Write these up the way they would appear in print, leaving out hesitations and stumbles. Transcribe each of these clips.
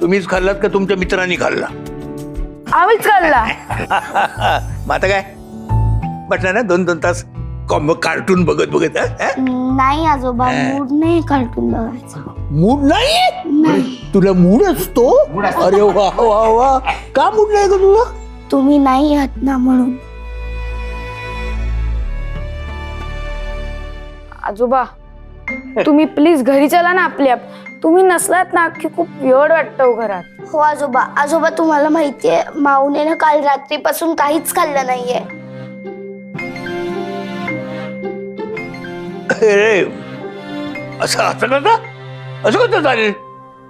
तुम्हीच खाल्लात का तुमच्या मित्रांनी खाल्ला? आम्हीच खाल्ला. मग आता काय म्हटलं ना 2-2 तास कार्टून बघत बघत. नाही आजोबा, मूड नाही कार्टून बघायचा. मूड नाही? तुला मूड असतो? अरे वा वा वा. का मूड नाही ग तुला? तुम्ही नाही आहात ना म्हणून. आजोबा तुम्ही प्लीज घरी चला ना आपल्या. तुम्ही नसलात ना की खूप वेळ वाटतं घरात. हो आजोबा. आजोबा तुम्हाला माहितीये माऊने ना काल रात्रीपासून काहीच खाल्लं नाहीये. अरे असं असं करता? असं करता चालेल?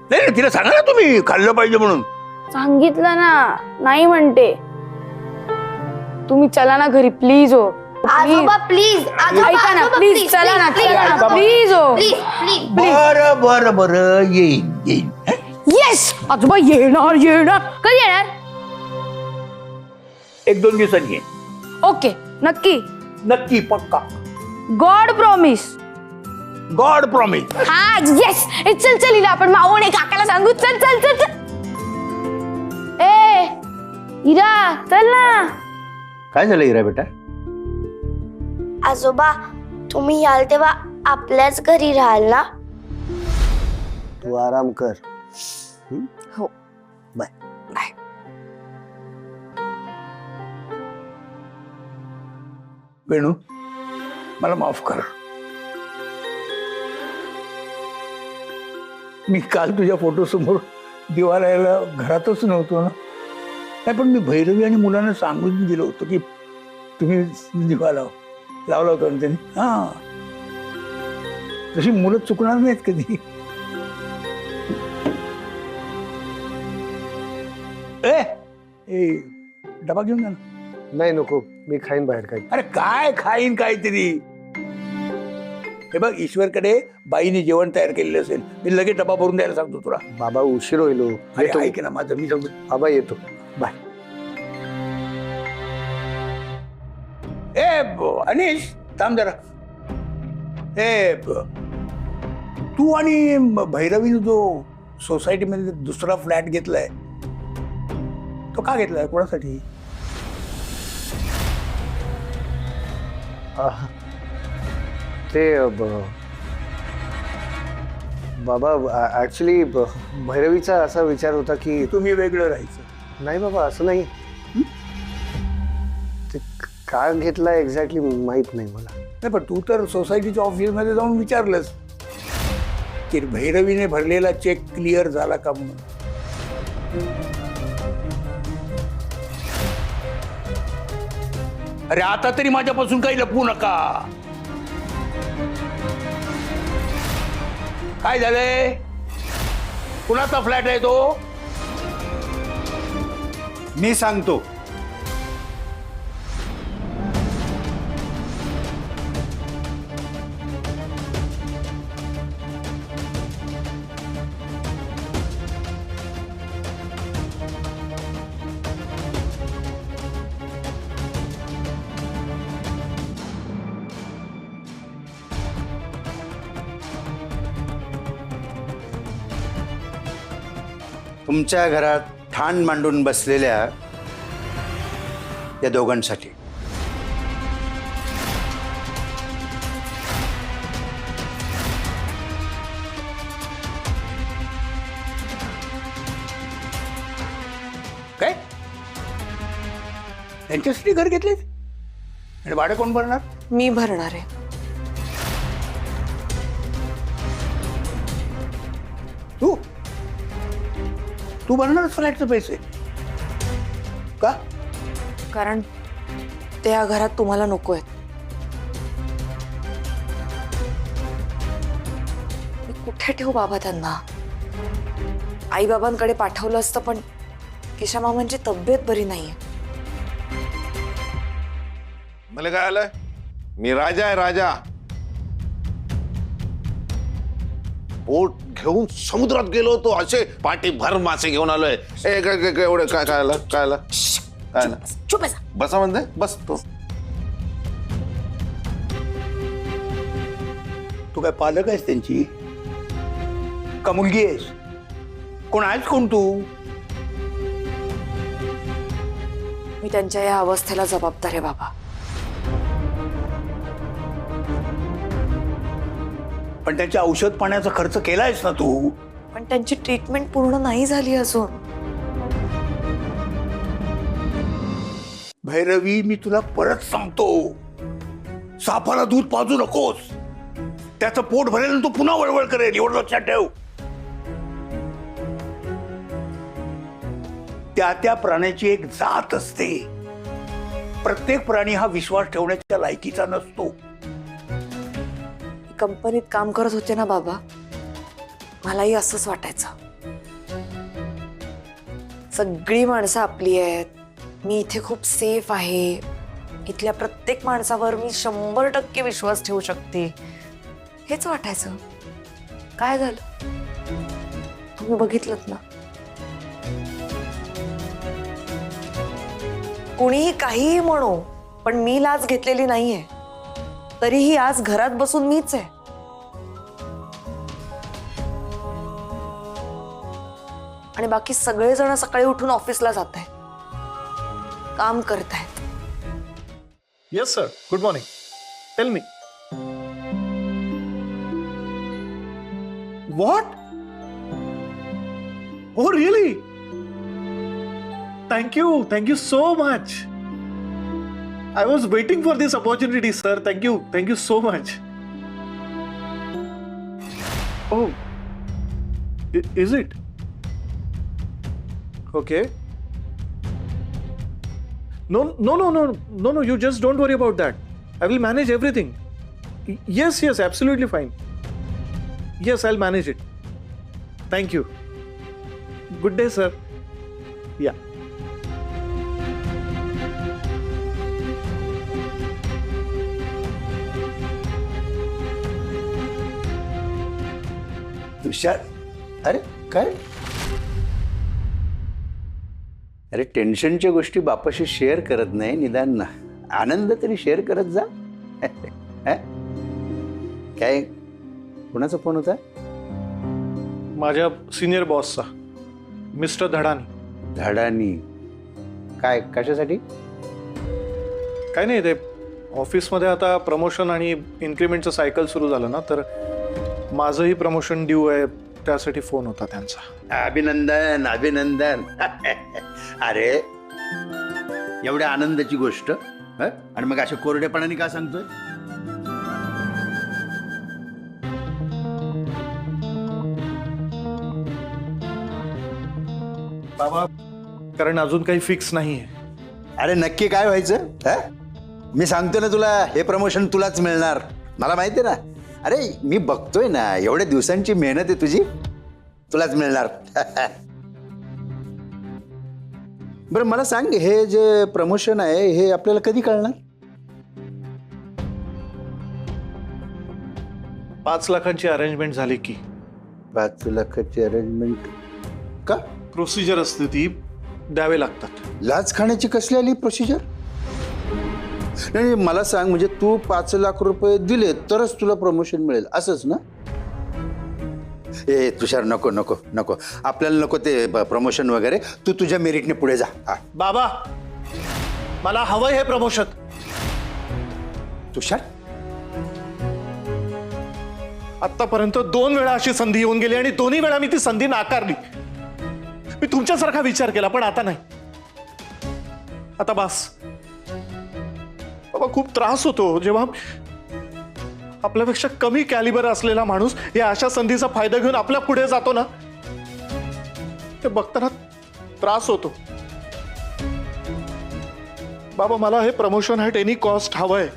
नाही नाही, तिला सांगा ना तुम्ही खाल्लं पाहिजे म्हणून. सांगितलं ना, नाही म्हणते. तुम्ही चला ना घरी प्लीज. हो आजोबा प्लीज. ऐका ना प्लीज, चला ना प्लीज. हो प्लीज. बरं बरं बरं, येईन. येस आजोबा, येणार येणार. कधी येणार? 1-2 दिवसांनी येईन. ओके, नक्की. नक्की, पक्का. God promise. God promise. हा येस. चल चल हिला आपण मावणे काकाला सांगू. चल चल चल चल. ए हिरा चल ना. काय झालं हिरा बेटा? आजोबा तुम्ही याल तेव्हा आपल्याच घरी राहाल ना? तू आराम कर. हो. बाय. बाय. वेणू, मला माफ कर. मी काल तुझ्या फोटो समोर दिवा लावायला घरातच नव्हतो ना. नाही, पण मी भैरवी आणि मुलांना सांगून दिलं होतं की तुम्ही दिवा लावला होता ना त्यांनी. हा, तशी मुलं चुकणार नाहीत कधी. ए डबा घेऊन जा ना. नाही नको, मी खाईन बाहेर काही. अरे काय खाईन काहीतरी. हे बघ, ईश्वरकडे बाईने जेवण तयार केलेलं असेल, मी लगेच डबा भरून द्यायला सांगतो तुला. बाबा उशीर होईल. अरे ऐक ना माझं, मी सांगतो. बाबा येतो. बाय. अनिश थांब जरा. तू आणि भैरवीने जो सोसायटीमध्ये दुसरा फ्लॅट घेतलाय, तो का घेतलाय? कोणासाठी? ते बाबा ऍक्च्युली भैरवीचा असा विचार होता की तुम्ही वेगळं राहायचं. नाही बाबा, असं नाही. ते का घेतला एक्झॅक्टली माहित नाही मला. नाही, पण तू तर सोसायटीच्या ऑफिसमध्ये जाऊन विचारलंस की भैरवीने भरलेला चेक क्लिअर झाला का म्हणून. अरे आता तरी माझ्यापासून काही लपवू नका. काय झालंय? कुणाचा फ्लॅट आहे तो? मी सांगतो. तुमच्या घरात ठाण मांडून बसलेल्या या दोघांसाठी. काय? त्यांच्यासाठी घर घेतले आणि भाडं कोण भरणार? मी भरणार आहे. तू तू भरणारच फ्लॅटचे पैसे का? कारण ते या घरात तुम्हाला नको आहेत. मी कुठे ठेवू बाबा त्यांना? आई बाबांकडे पाठवलं असतं, पण किशा मामांची तब्येत बरी नाहीये. मला काय आलं? मी राजा आहे, राजा. बोट घेऊन समुद्रात गेलो होतो, असे पाठी भर मासे घेऊन आलोय. एवढं काय काय आलं? काय आलं? काय आलं? चुप बसा. बसा म्हणते, बस तो. तू काय पालक आहेस त्यांची का मुलगी आहेस? कोण आहेस कोण तू? मी त्यांच्या या अवस्थेला जबाबदार आहे बाबा. पण त्यांच्या औषध पाण्याचा खर्च केलायस ना तू? पण त्यांची ट्रीटमेंट पूर्ण नाही झाली अजून. भैरवी, मी तुला परत सांगतो, सापाला दूध पाजू नकोस. त्याचं पोट भरेल आणि तो पुन्हा वळवळ करेल, एवढं लक्षात ठेव. त्या प्राण्याची एक जात असते. प्रत्येक प्राणी हा विश्वास ठेवण्याच्या लायकीचा नसतो. कंपनीत काम करत होते ना बाबा, मलाही असंच वाटायचं. सगळी माणसं आपली आहेत, मी इथे खूप सेफ आहे, इथल्या प्रत्येक माणसावर मी 100% विश्वास ठेवू शकते, हेच वाटायचं. काय झालं तुम्ही बघितलंत ना. कुणीही काहीही म्हणो, पण मी लाच घेतलेली नाहीये. तरीही आज घरात बसून मीच आहे. आणि बाकी सगळेजण सकाळी उठून ऑफिसला जात आहेत, काम करत आहेत. Yes, sir. Good morning. Tell me. What? Oh, really? Thank you. Thank you so much. I was waiting for this opportunity, sir. Thank you. Thank you so much. Oh. Is it? Okay. No, you just don't worry about that. I will manage everything. Yes, absolutely fine. Yes, I'll manage it. Thank you. Good day, sir. Yeah. तुषार, अरे काय? अरे टेन्शनच्या गोष्टी बापाशी share करत नाही, निदान ना आनंद तरी share करत जा. काय कोणाचा फोन होता? माझ्या सिनियर बॉसचा, मिस्टर धडानी. धडानी? काय, कशासाठी? काय नाही, ते ऑफिसमध्ये आता प्रमोशन आणि इन्क्रिमेंटचं सायकल सुरू झालं ना, तर माझंही प्रमोशन ड्यू आहे, त्यासाठी फोन होता त्यांचा. अभिनंदन अभिनंदन. अरे एवढ्या आनंदाची गोष्ट, आणि मग अशा कोरडेपणाने का सांगतोय? बाबा, कारण अजून काही फिक्स नाहीये. अरे नक्की काय व्हायचं? मी सांगतो ना तुला, हे प्रमोशन तुलाच मिळणार, मला माहिती आहे ना. अरे मी बघतोय ना, एवढ्या दिवसांची मेहनत आहे तुझी, तुलाच मिळणार. बरं मला सांग, हे जे प्रमोशन आहे हे आपल्याला कधी कळणार? 5 लाखांची अरेंजमेंट झाली की. 5 लाखाची अरेंजमेंट का? प्रोसिजर असते, ती द्यावे लागतात. लाच खाण्याची कसली आली प्रोसिजर? नाही मला सांग, म्हणजे तू 5 लाख रुपये दिले तरच तुला प्रमोशन मिळेल असंच ना? ए तुषार, नको नको नको, आपल्याला नको ते प्रमोशन वगैरे. तू तुझ्या मेरिटने पुढे जा. बाबा, मला हवंय हे प्रमोशन. तुषार, आतापर्यंत 2 वेळा अशी संधी येऊन गेली आणि दोन्ही वेळा मी ती संधी नाकारली. मी तुमच्यासारखा विचार केला, पण आता नाही. आता बस बाबा, खूप त्रास होतो जेव्हा आपल्यापेक्षा कमी कॅलिबर असलेला माणूस या अशा संधीचा फायदा घेऊन आपल्या पुढे जातो ना, ते बघताना त्रास होतो. बाबा, मला हे प्रमोशन ॲट एनी कॉस्ट हवंय,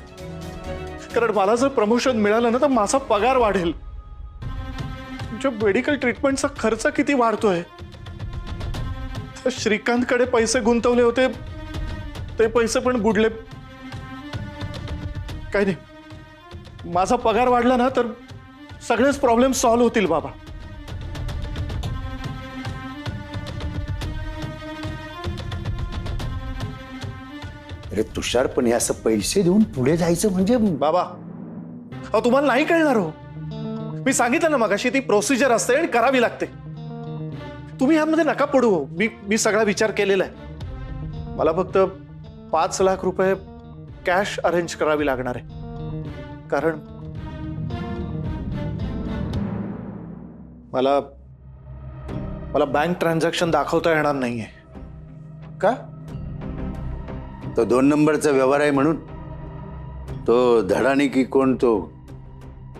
कारण मला जर प्रमोशन मिळालं ना तर माझा पगार वाढेल. तुमच्या मेडिकल ट्रीटमेंटचा खर्च किती वाढतोय. श्रीकांतकडे पैसे गुंतवले होते, ते पैसे पण बुडले. काही नाही, माझा पगार वाढला ना तर सगळेच प्रॉब्लेम सॉल्व्ह होतील बाबा. अरे तुषार, पण हे असं पैसे देऊन पुढे जायचं म्हणजे? बाबा, अहो तुम्हाला नाही कळणार हो. मी सांगितलं ना मगाशी, ती प्रोसिजर असते आणि करावी लागते. तुम्ही ह्यामध्ये नका पडू हो. मी सगळा विचार केलेला आहे. मला फक्त 5 लाख रुपये कॅश अरेंज करावी लागणार आहे, कारण मला बँक ट्रान्झॅक्शन दाखवता येणार नाहीये. का? तो 2 नंबरचा व्यवहार आहे म्हणून? तो धडानी की कोण तो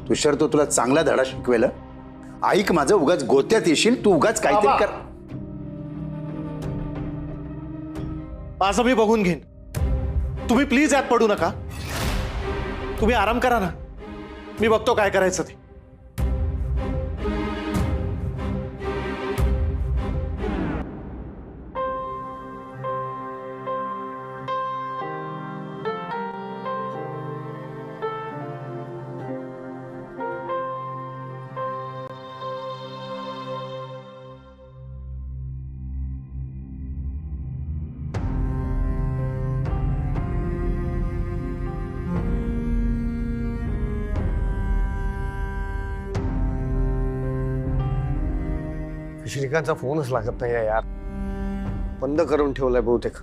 तुषार, तो तुला चांगला धडा शिकवेल. ऐक माझं, उगाच गोत्यात येशील तू, उगाच काहीतरी कर. माझं मी बघून घेईन. तुम्ही प्लीज यात पडू नका. तुम्ही आराम करा ना, मी बघतो काय करायचं ते. श्रीकांतचा फोनच लागत नाही यार, बंद करून ठेवलाय बहुतेक.